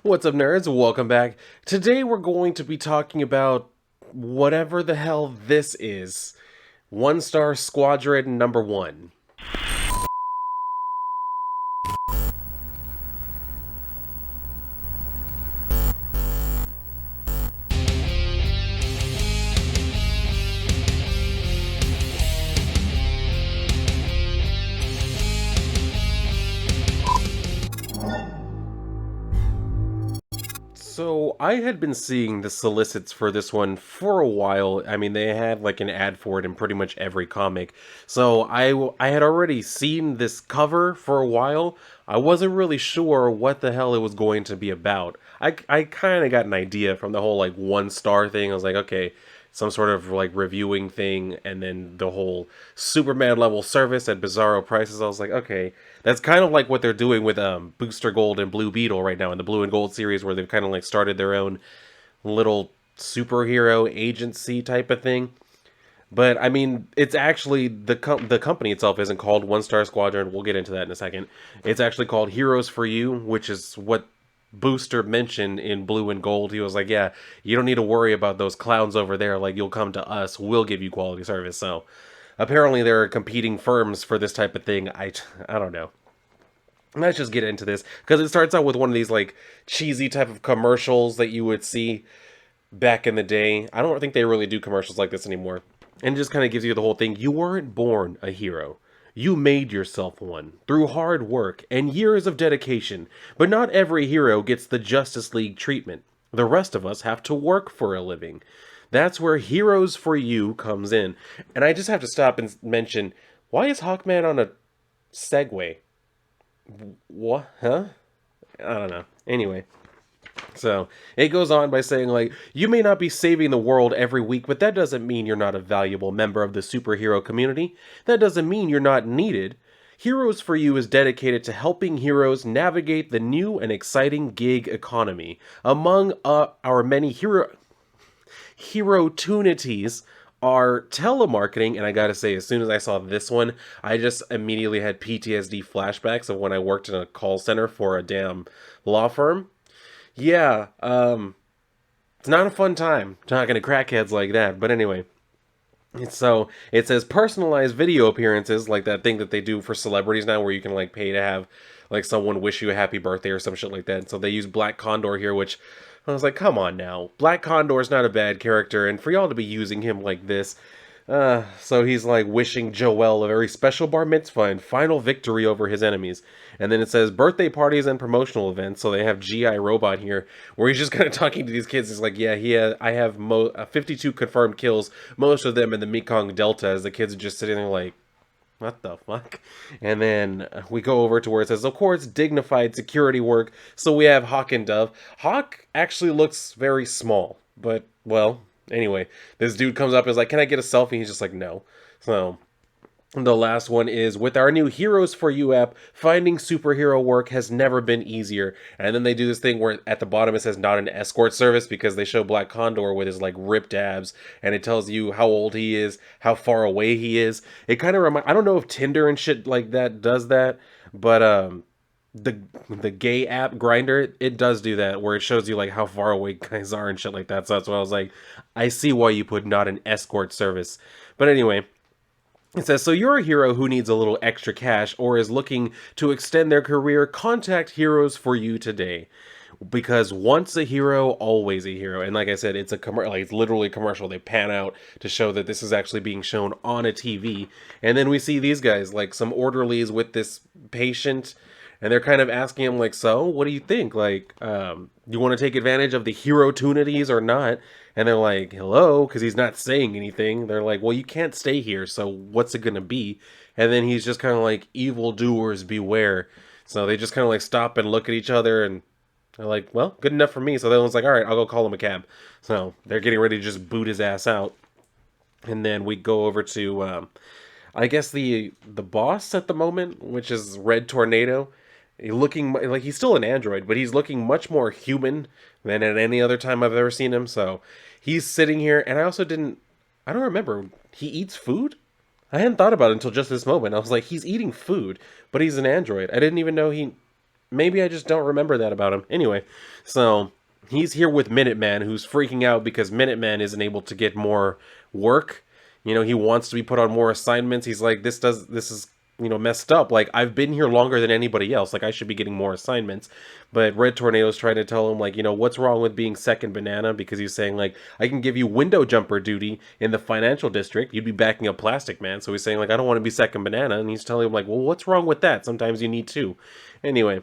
What's up, nerds? Welcome back. Today we're going to be talking about whatever the hell this is. One Star Squadron number 1. So I had been seeing the solicits for this one for a while. I mean, they had like an ad for it in pretty much every comic. So I had already seen this cover for a while. I wasn't really sure what the hell it was going to be about. I kind of got an idea from the whole like 1 star thing. I was like, okay, some sort of like reviewing thing, and then the whole Superman level service at bizarro prices. I was like, okay, that's kind of like what they're doing with Booster Gold and Blue Beetle right now in the Blue and Gold series, where they've kind of like started their own little superhero agency type of thing. But I mean, it's actually the company itself isn't called One Star Squadron. We'll get into that in a second. It's actually called Heroes for You, which is what Booster mentioned in Blue and Gold. He was like, "Yeah, you don't need to worry about those clowns over there. Like, you'll come to us. We'll give you quality service." So, apparently, there are competing firms for this type of thing. I don't know. Let's just get into this because it starts out with one of these like cheesy type of commercials that you would see back in the day. I don't think they really do commercials like this anymore. And it just kind of gives you the whole thing. You weren't born a hero. You made yourself one through hard work and years of dedication. But not every hero gets the Justice League treatment. The rest of us have to work for a living. That's where Heroes for You comes in. And I just have to stop and mention, why is Hawkman on a Segway? What? Huh? I don't know. Anyway. So it goes on by saying, like, you may not be saving the world every week, but that doesn't mean you're not a valuable member of the superhero community. That doesn't mean you're not needed. Heroes for You is dedicated to helping heroes navigate the new and exciting gig economy. Among our many hero-tunities are telemarketing, and I gotta say, as soon as I saw this one, I just immediately had PTSD flashbacks of when I worked in a call center for a damn law firm. Yeah, it's not a fun time talking to crackheads like that. But anyway, so it says personalized video appearances, like that thing that they do for celebrities now, where you can like pay to have like someone wish you a happy birthday or some shit like that. So they use Black Condor here, which I was like, come on now, Black Condor's not a bad character, and for y'all to be using him like this. So he's like wishing Joel a very special bar mitzvah and final victory over his enemies. And then it says birthday parties and promotional events. So they have GI Robot here, where he's just kind of talking to these kids. He's like, yeah, I have 52 confirmed kills, most of them in the Mekong Delta, as the kids are just sitting there like, what the fuck? And then we go over to where it says, of course, dignified security work. So we have Hawk and Dove. Hawk actually looks very small, but, well, anyway, this dude comes up and is like, can I get a selfie? He's just like, no. So the last one is, with our new Heroes for You app, finding superhero work has never been easier. And then they do this thing where at the bottom it says not an escort service, because they show Black Condor with his like ripped abs, and it tells you how old he is, how far away he is. It kind of reminds, I don't know if Tinder and shit like that does that, but the gay app Grinder, it does do that, where it shows you like how far away guys are and shit like that. So that's why I was like, I see why you put not an escort service. But anyway, it says, so you're a hero who needs a little extra cash or is looking to extend their career, contact Heroes for You today. Because once a hero, always a hero. And like I said, it's a like it's literally a commercial. They pan out to show that this is actually being shown on a TV. And then we see these guys, like some orderlies with this patient, and they're kind of asking him, like, so what do you think? Like, you want to take advantage of the hero tunities or not? And they're like, hello, because he's not saying anything. They're like, well, you can't stay here, so what's it going to be? And then he's just kind of like, evildoers beware. So they just kind of like stop and look at each other, and they're like, well, good enough for me. So the other one's like, all right, I'll go call him a cab. So they're getting ready to just boot his ass out. And then we go over to, I guess, the boss at the moment, which is Red Tornado. Looking like he's still an android, but he's looking much more human than at any other time I've ever seen him. So he's sitting here, and I don't remember, he eats food? I hadn't thought about it until just this moment. I was like, he's eating food, but he's an android. I didn't even know he maybe I just don't remember that about him. Anyway, so he's here with Minuteman, who's freaking out because Minuteman isn't able to get more work. You know, he wants to be put on more assignments. He's like, this is, you know, messed up. Like, I've been here longer than anybody else. Like, I should be getting more assignments. But Red Tornado's trying to tell him, like, you know, what's wrong with being second banana? Because he's saying, like, I can give you window jumper duty in the financial district. You'd be backing up Plastic Man. So he's saying, like, I don't want to be second banana. And he's telling him, like, well, what's wrong with that? Sometimes you need two. Anyway,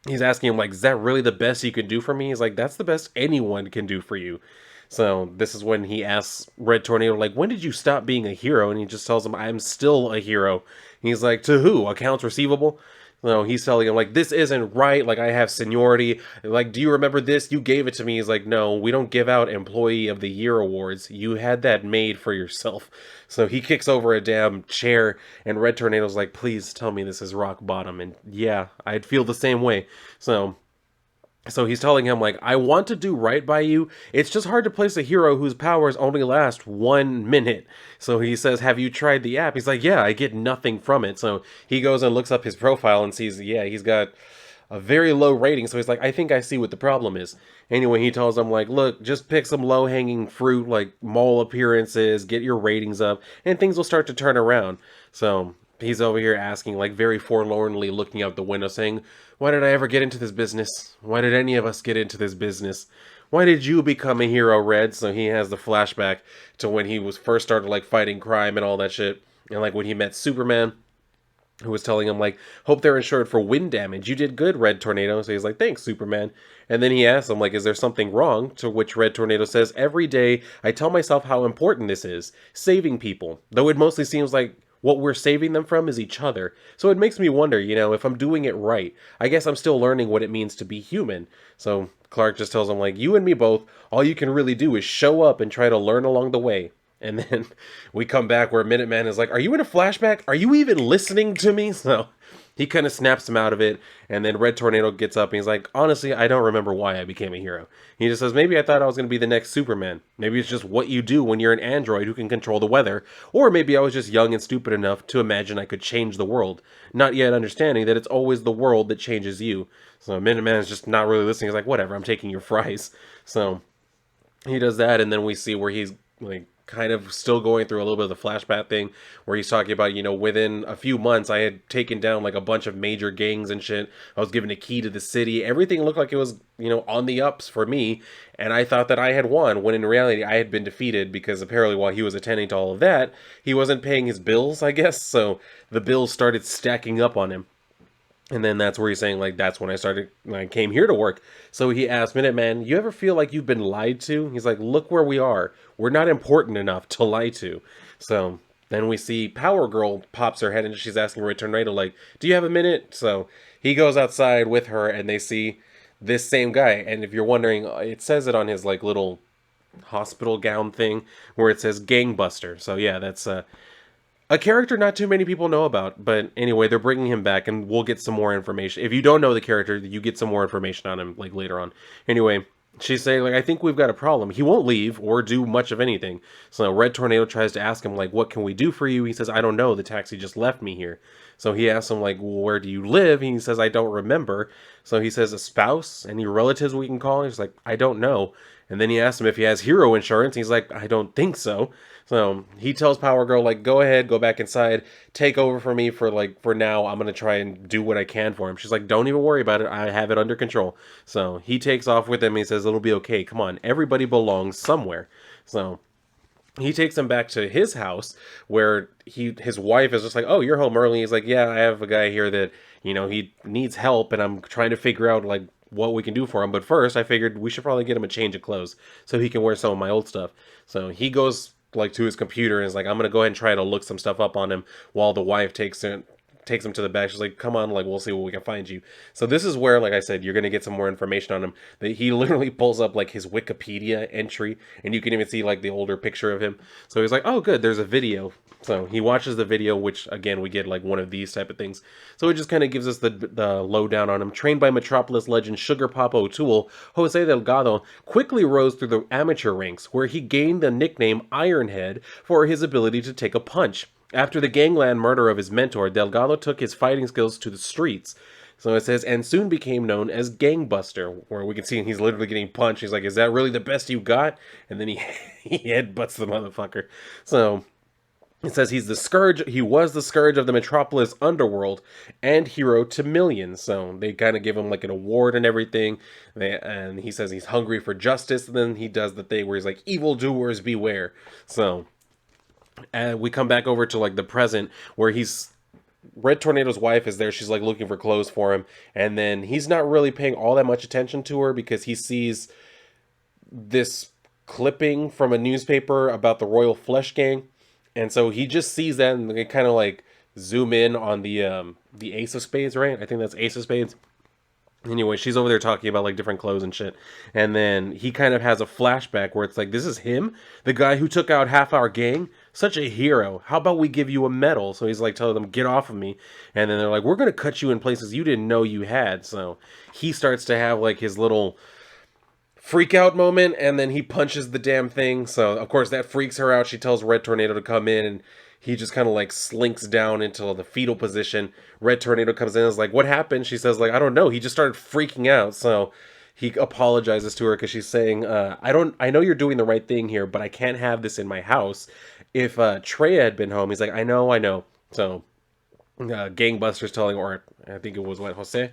he's asking him, like, is that really the best you can do for me? He's like, that's the best anyone can do for you. So this is when he asks Red Tornado, like, when did you stop being a hero? And he just tells him, I'm still a hero. He's like, to who? Accounts receivable? No, he's telling him, like, this isn't right. Like, I have seniority. Like, do you remember this? You gave it to me. He's like, no, we don't give out Employee of the Year awards. You had that made for yourself. So he kicks over a damn chair, and Red Tornado's like, please tell me this is rock bottom. And yeah, I'd feel the same way. So he's telling him, like, I want to do right by you. It's just hard to place a hero whose powers only last 1 minute. So he says, have you tried the app? He's like, yeah, I get nothing from it. So he goes and looks up his profile and sees, yeah, he's got a very low rating. So he's like, I think I see what the problem is. Anyway, he tells him, like, look, just pick some low-hanging fruit, like mall appearances, get your ratings up, and things will start to turn around. So he's over here asking, like, very forlornly, looking out the window, saying, why did I ever get into this business? Why did any of us get into this business? Why did you become a hero, Red? So he has the flashback to when he was first started, like, fighting crime and all that shit. And, like, when he met Superman, who was telling him, like, hope they're insured for wind damage. You did good, Red Tornado. So he's like, thanks, Superman. And then he asks him, like, is there something wrong? To which Red Tornado says, every day I tell myself how important this is. Saving people. Though it mostly seems like what we're saving them from is each other. So it makes me wonder, you know, if I'm doing it right. I guess I'm still learning what it means to be human. So Clark just tells him, like, you and me both, all you can really do is show up and try to learn along the way. And then we come back where Minuteman is like, are you in a flashback? Are you even listening to me? So he kind of snaps him out of it, and then Red Tornado gets up and he's like, honestly, I don't remember why I became a hero. He just says, maybe I thought I was going to be the next Superman. Maybe it's just what you do when you're an android who can control the weather. Or maybe I was just young and stupid enough to imagine I could change the world, not yet understanding that it's always the world that changes you. So Minuteman is just not really listening. He's like, whatever, I'm taking your fries. So he does that, and then we see where he's, like, kind of still going through a little bit of the flashback thing where he's talking about, you know, within a few months I had taken down like a bunch of major gangs and shit. I was given a key to the city. Everything looked like it was, you know, on the ups for me, and I thought that I had won, when in reality I had been defeated, because apparently while he was attending to all of that, he wasn't paying his bills, I guess. So the bills started stacking up on him. And then that's where he's saying, like, that's when I came here to work. So he asked Minuteman, you ever feel like you've been lied to? He's like, look where we are. We're not important enough to lie to. So then we see Power Girl pops her head and she's asking Red Tornado, like, do you have a minute? So he goes outside with her and they see this same guy. And if you're wondering, it says it on his, like, little hospital gown thing where it says Gangbuster. So yeah, that's a character not too many people know about, but anyway, they're bringing him back, and we'll get some more information. If you don't know the character, you get some more information on him, like, later on. Anyway, she's saying, like, I think we've got a problem. He won't leave or do much of anything. So Red Tornado tries to ask him, like, what can we do for you? He says, I don't know. The taxi just left me here. So he asks him, like, well, where do you live? And he says, I don't remember. So he says, a spouse? Any relatives we can call? He's like, I don't know. And then he asks him if he has hero insurance. He's like, I don't think so. So he tells Power Girl, like, go ahead, go back inside, take over for me for now. I'm going to try and do what I can for him. She's like, don't even worry about it. I have it under control. So he takes off with him. He says, it'll be okay. Come on. Everybody belongs somewhere. So he takes him back to his house where his wife is just like, oh, you're home early. He's like, yeah, I have a guy here that, you know, he needs help, and I'm trying to figure out, like, what we can do for him. But first, I figured we should probably get him a change of clothes so he can wear some of my old stuff. So he goes, like, to his computer and is like, I'm gonna go ahead and try to look some stuff up on him, while the wife takes him to the back. She's like, come on, like, we'll see what we can find you. So this is where, like I said, you're gonna get some more information on him. That he literally pulls up, like, his Wikipedia entry, and you can even see, like, the older picture of him. So he's like, oh good, there's a video. So he watches the video, which again we get, like, one of these type of things. So it just kind of gives us the lowdown on him. Trained by Metropolis legend Sugar Pop O'Toole, Jose Delgado quickly rose through the amateur ranks, where he gained the nickname Ironhead for his ability to take a punch. After the gangland murder of his mentor, Delgado took his fighting skills to the streets. So it says, and soon became known as Gangbuster, where we can see he's literally getting punched. He's like, is that really the best you got? And then he, he headbutts the motherfucker. So it says he's the scourge. He was the scourge of the metropolis underworld and hero to millions. So they kind of give him like an award and everything. And he says he's hungry for justice. And then he does the thing where he's like, evildoers beware. So and we come back over to like the present where he's Red Tornado's wife is there. She's like looking for clothes for him. And then he's not really paying all that much attention to her because he sees this clipping from a newspaper about the Royal Flesh Gang. And so he just sees that and they kind of like zoom in on the Ace of Spades, right? I think that's Ace of Spades. Anyway, she's over there talking about like different clothes and shit. And then he kind of has a flashback where it's like, this is him, the guy who took out half our gang, such a hero. How about we give you a medal? So he's like telling them, get off of me. And then they're like, we're going to cut you in places you didn't know you had. So he starts to have like his little freak out moment, and then he punches the damn thing. So of course that freaks her out. She tells Red Tornado to come in, and he just kind of like slinks down into the fetal position. Red Tornado comes in and is like, what happened? She says like, I don't know, he just started freaking out. So he apologizes to her because she's saying, I know you're doing the right thing here, but I can't have this in my house. If Treya had been home, he's like, I know. So Gangbusters telling, or I think it was what, Jose?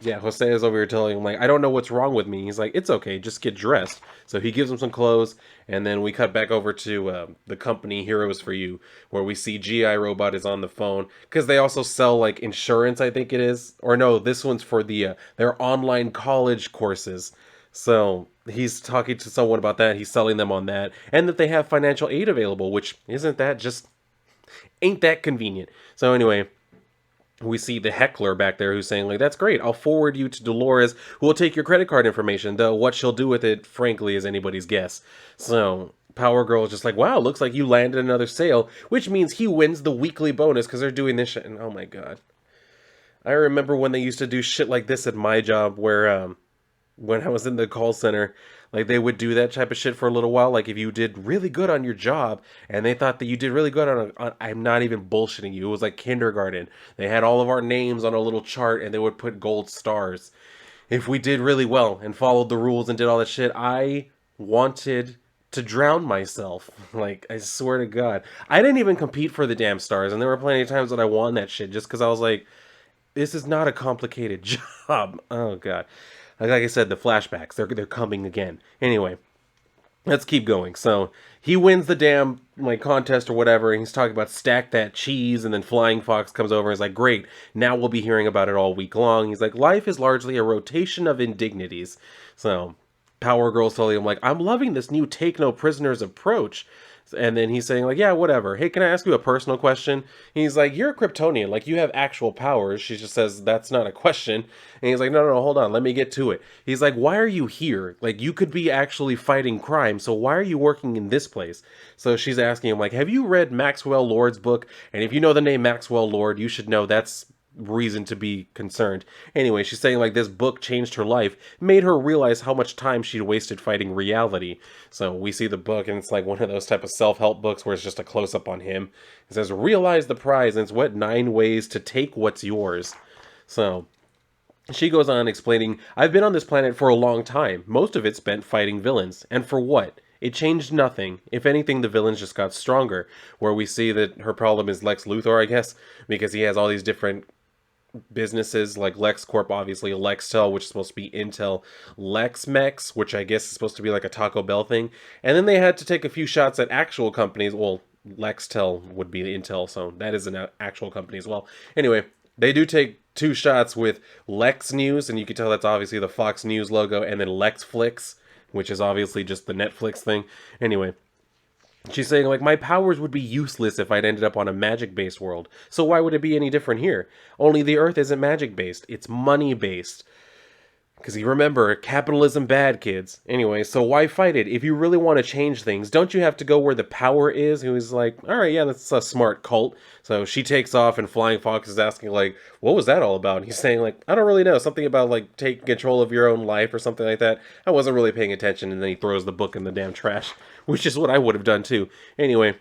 Yeah, Jose is over here telling him, like, I don't know what's wrong with me. He's like, it's okay, just get dressed. So he gives him some clothes, and then we cut back over to the company Heroes for You, where we see GI Robot is on the phone, because they also sell, like, insurance, I think it is. Or no, this one's for their online college courses. So he's talking to someone about that, he's selling them on that, and that they have financial aid available, which ain't that convenient. So anyway, we see the heckler back there who's saying, like, that's great, I'll forward you to Dolores, who will take your credit card information, though what she'll do with it, frankly, is anybody's guess. So Power Girl is just like, wow, looks like you landed another sale, which means he wins the weekly bonus because they're doing this shit. And oh my god, I remember when they used to do shit like this at my job, where when I was in the call center, like they would do that type of shit for a little while. Like if you did really good on your job and they thought that you did really good I'm not even bullshitting you. It was like kindergarten. They had all of our names on a little chart and they would put gold stars. If we did really well and followed the rules and did all that shit, I wanted to drown myself. Like, I swear to God. I didn't even compete for the damn stars, and there were plenty of times that I won that shit just because I was like, this is not a complicated job. Oh god. Like I said, the flashbacks, they're coming again. Anyway, let's keep going. So he wins the damn like contest or whatever, and he's talking about stack that cheese, and then Flying Fox comes over and is like, great, now we'll be hearing about it all week long. He's like, life is largely a rotation of indignities. So Power Girl's telling him like, I'm loving this new take no prisoners approach. And then he's saying like, yeah, whatever. Hey, can I ask you a personal question? He's like, you're a Kryptonian, like you have actual powers. She just says, that's not a question. And he's like, no, hold on, let me get to it. He's like, why are you here? Like, you could be actually fighting crime, so why are you working in this place? So she's asking him like, have you read Maxwell Lord's book? And if you know the name Maxwell Lord, you should know that's reason to be concerned. Anyway, she's saying like this book changed her life, made her realize how much time she'd wasted fighting reality. So we see the book and it's like one of those type of self-help books where it's just a close-up on him. It says, realize the prize, and it's what 9 ways to take what's yours. So she goes on explaining, I've been on this planet for a long time, most of it spent fighting villains, and for what? It changed nothing. If anything, the villains just got stronger. Where we see that her problem is Lex Luthor, I guess, because he has all these different businesses like LexCorp, obviously, Lextel, which is supposed to be Intel, LexMex, which I guess is supposed to be like a Taco Bell thing, and then they had to take a few shots at actual companies. Well, Lextel would be Intel, so that is an actual company as well. Anyway, they do take 2 shots with Lex News, and you can tell that's obviously the Fox News logo, and then Lexflix, which is obviously just the Netflix thing. Anyway, she's saying, like, my powers would be useless if I'd ended up on a magic-based world. So why would it be any different here? Only the Earth isn't magic-based. It's money-based. Because you remember, capitalism bad, kids. Anyway, so why fight it? If you really want to change things, don't you have to go where the power is? He was like, alright, yeah, that's a smart cult. So she takes off, and Flying Fox is asking, like, what was that all about? And he's saying, like, I don't really know. Something about, like, taking control of your own life or something like that. I wasn't really paying attention, and then he throws the book in the damn trash. Which is what I would have done, too. Anyway,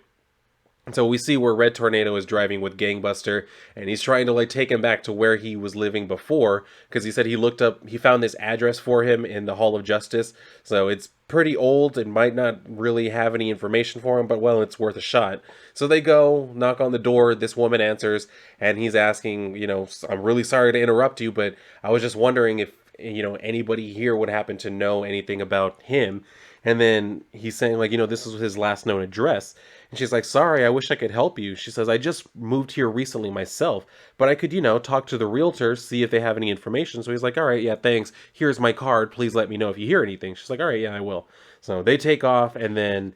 So we see where Red Tornado is driving with Gangbuster, and he's trying to like take him back to where he was living before, because he said he found this address for him in the Hall of Justice. So it's pretty old and might not really have any information for him, but well, it's worth a shot. So they go, knock on the door, this woman answers, and he's asking, I'm really sorry to interrupt you, but I was just wondering if, anybody here would happen to know anything about him. And then he's saying, like, this was his last known address. And she's like, sorry, I wish I could help you. She says, I just moved here recently myself, but I could, talk to the realtors, see if they have any information. So he's like, all right, yeah, thanks. Here's my card. Please let me know if you hear anything. She's like, all right, yeah, I will. So they take off, and then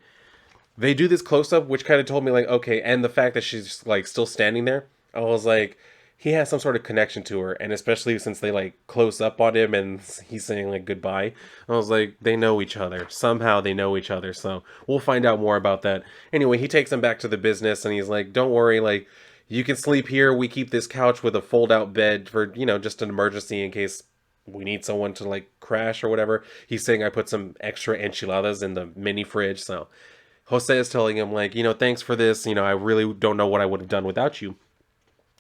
they do this close up, which kind of told me, like, okay, and the fact that she's, like, still standing there, I was like, he has some sort of connection to her, and especially since they like close up on him and he's saying like goodbye, I was like, they know each other. Somehow they know each other, so we'll find out more about that. Anyway, he takes them back to the business and he's like, don't worry, like, you can sleep here. We keep this couch with a fold out bed for, just an emergency in case we need someone to like crash or whatever. He's saying I put some extra enchiladas in the mini fridge, so Jose is telling him like, thanks for this, I really don't know what I would have done without you.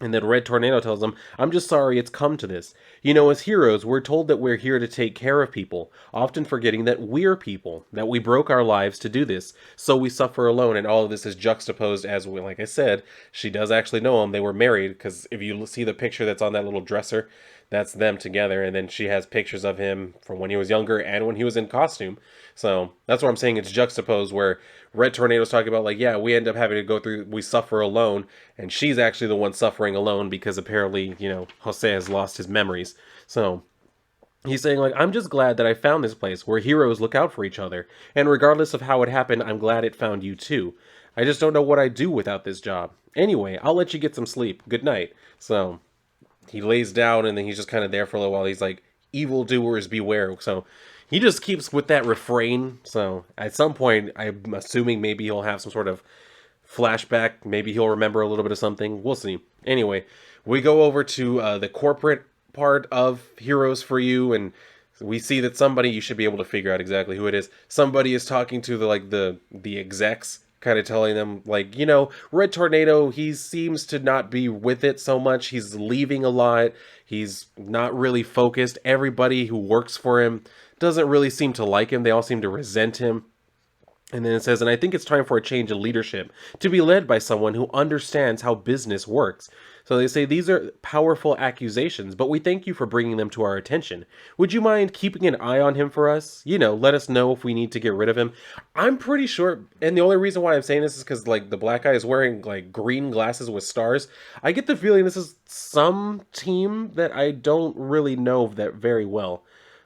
And then Red Tornado tells them, I'm just sorry it's come to this. As heroes, we're told that we're here to take care of people, often forgetting that we're people, that we broke our lives to do this, so we suffer alone. And all of this is juxtaposed as, like I said, she does actually know him. They were married, because if you see the picture that's on that little dresser, that's them together. And then she has pictures of him from when he was younger and when he was in costume. So that's what I'm saying. It's juxtaposed where Red Tornado's talking about, like, yeah, we end up having to go through, we suffer alone, and she's actually the one suffering alone because apparently, Jose has lost his memories. So he's saying, like, I'm just glad that I found this place where heroes look out for each other, and regardless of how it happened, I'm glad it found you too. I just don't know what I'd do without this job. Anyway, I'll let you get some sleep. Good night. So he lays down, and then he's just kind of there for a little while. He's like, evildoers beware. So he just keeps with that refrain. So at some point, I'm assuming maybe he'll have some sort of flashback. Maybe he'll remember a little bit of something. We'll see. Anyway, we go over to the corporate part of Heroes for You, and we see that somebody, you should be able to figure out exactly who it is. Somebody is talking to the execs, kind of telling them, like, Red Tornado, he seems to not be with it so much. He's leaving a lot. He's not really focused. Everybody who works for him doesn't really seem to like him. They all seem to resent him. And then it says, and I think it's time for a change in leadership to be led by someone who understands how business works. So they say these are powerful accusations, but we thank you for bringing them to our attention. Would you mind keeping an eye on him for us? Let us know if we need to get rid of him. I'm pretty sure, and the only reason why I'm saying this is because, like, the black guy is wearing, like, green glasses with stars. I get the feeling this is some team that I don't really know that very well.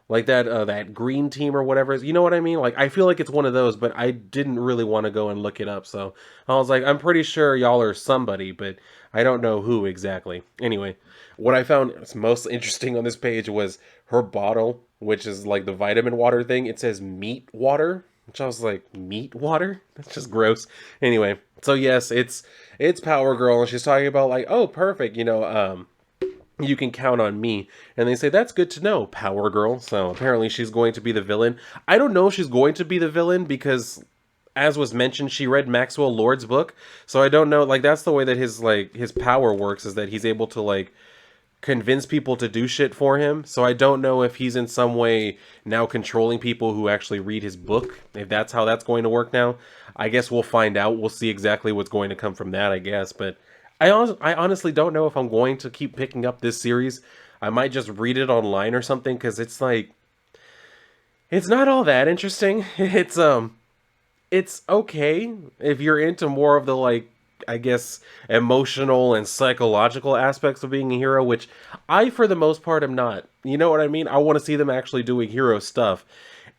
Like that green team or whatever. You know what I mean? Like, I feel like it's one of those, but I didn't really want to go and look it up. So I was like, I'm pretty sure y'all are somebody, but I don't know who exactly. Anyway, what I found most interesting on this page was her bottle, which is like the vitamin water thing. It says meat water, which I was like, meat water? That's just gross. Anyway, so yes, it's Power Girl, and she's talking about, like, oh, perfect, you can count on me. And they say, that's good to know, Power Girl. So apparently she's going to be the villain. I don't know if she's going to be the villain because, as was mentioned, she read Maxwell Lord's book. So I don't know, like, that's the way that his power works, is that he's able to, like, convince people to do shit for him. So I don't know if he's in some way now controlling people who actually read his book, if that's how that's going to work now. I guess we'll find out. We'll see exactly what's going to come from that, I guess. But I honestly don't know if I'm going to keep picking up this series. I might just read it online or something, because it's like, it's not all that interesting. It's okay if you're into more of the, like, I guess, emotional and psychological aspects of being a hero, which I, for the most part, am not. You know what I mean? I want to see them actually doing hero stuff.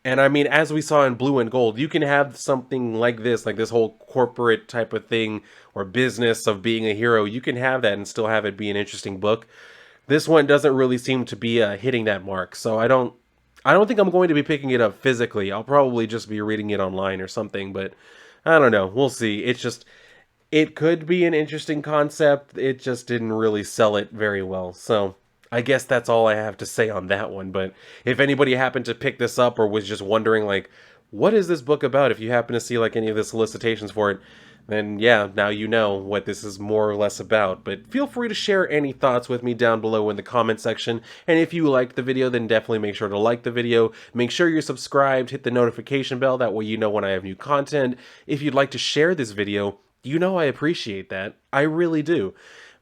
And I mean, as we saw in Blue and Gold, you can have something like this whole corporate type of thing or business of being a hero. You can have that and still have it be an interesting book. This one doesn't really seem to be hitting that mark, so I don't think I'm going to be picking it up physically. I'll probably just be reading it online or something, but I don't know. We'll see. It could be an interesting concept. It just didn't really sell it very well. So I guess that's all I have to say on that one. But if anybody happened to pick this up or was just wondering, like, what is this book about? If you happen to see like any of the solicitations for it, then yeah, now you know what this is more or less about. But feel free to share any thoughts with me down below in the comment section. And if you liked the video, then definitely make sure to like the video. Make sure you're subscribed, hit the notification bell, that way you know when I have new content. If you'd like to share this video, you know I appreciate that. I really do.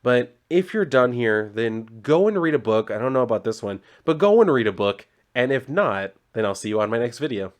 But if you're done here, then go and read a book. I don't know about this one, but go and read a book. And if not, then I'll see you on my next video.